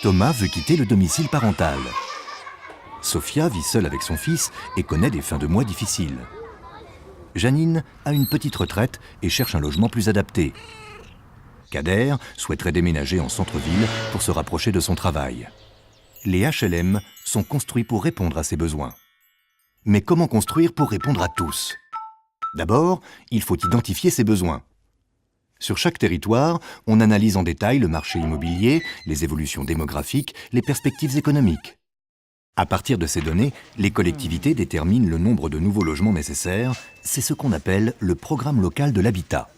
Thomas veut quitter le domicile parental. Sophia vit seule avec son fils et connaît des fins de mois difficiles. Janine a une petite retraite et cherche un logement plus adapté. Kader souhaiterait déménager en centre-ville pour se rapprocher de son travail. Les HLM sont construits pour répondre à ses besoins. Mais comment construire pour répondre à tous ? D'abord, il faut identifier ses besoins. Sur chaque territoire, on analyse en détail le marché immobilier, les évolutions démographiques, les perspectives économiques. À partir de ces données, les collectivités déterminent le nombre de nouveaux logements nécessaires. C'est ce qu'on appelle le programme local de l'habitat.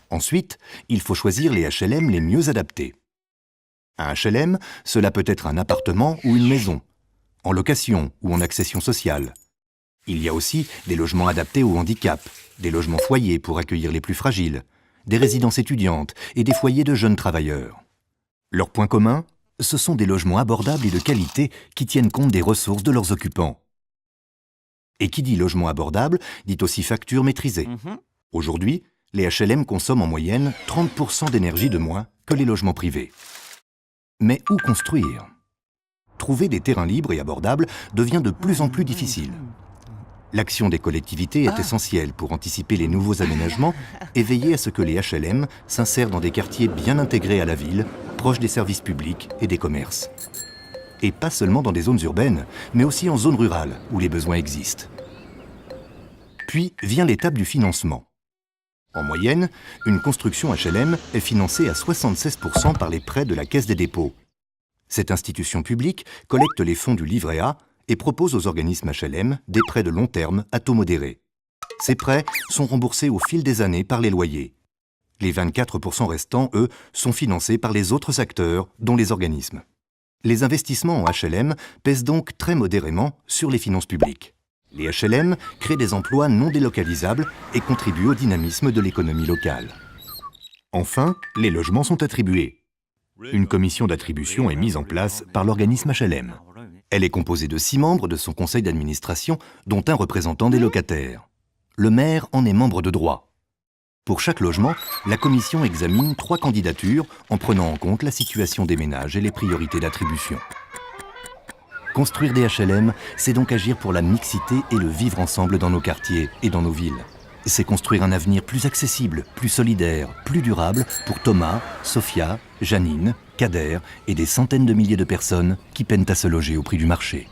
Ensuite, il faut choisir les HLM les mieux adaptés. Un HLM, cela peut être un appartement ou une maison, en location ou en accession sociale. Il y a aussi des logements adaptés au handicap, des logements foyers pour accueillir les plus fragiles, des résidences étudiantes et des foyers de jeunes travailleurs. Leur point commun, ce sont des logements abordables et de qualité qui tiennent compte des ressources de leurs occupants. Et qui dit logement abordable, dit aussi facture maîtrisée. Aujourd'hui, les HLM consomment en moyenne 30% d'énergie de moins que les logements privés. Mais où construire ? Trouver des terrains libres et abordables devient de plus en plus difficile. L'action des collectivités est essentielle pour anticiper les nouveaux aménagements et veiller à ce que les HLM s'insèrent dans des quartiers bien intégrés à la ville, proches des services publics et des commerces. Et pas seulement dans des zones urbaines, mais aussi en zones rurales où les besoins existent. Puis vient l'étape du financement. En moyenne, une construction HLM est financée à 76% par les prêts de la Caisse des dépôts. Cette institution publique collecte les fonds du livret A et propose aux organismes HLM des prêts de long terme à taux modéré. Ces prêts sont remboursés au fil des années par les loyers. Les 24% restants, eux, sont financés par les autres acteurs, dont les organismes. Les investissements en HLM pèsent donc très modérément sur les finances publiques. Les HLM créent des emplois non délocalisables et contribuent au dynamisme de l'économie locale. Enfin, les logements sont attribués. Une commission d'attribution est mise en place par l'organisme HLM. Elle est composée de 6 membres de son conseil d'administration, dont un représentant des locataires. Le maire en est membre de droit. Pour chaque logement, la commission examine 3 candidatures en prenant en compte la situation des ménages et les priorités d'attribution. Construire des HLM, c'est donc agir pour la mixité et le vivre ensemble dans nos quartiers et dans nos villes. C'est construire un avenir plus accessible, plus solidaire, plus durable pour Thomas, Sophia, Janine, Kader et des centaines de milliers de personnes qui peinent à se loger au prix du marché.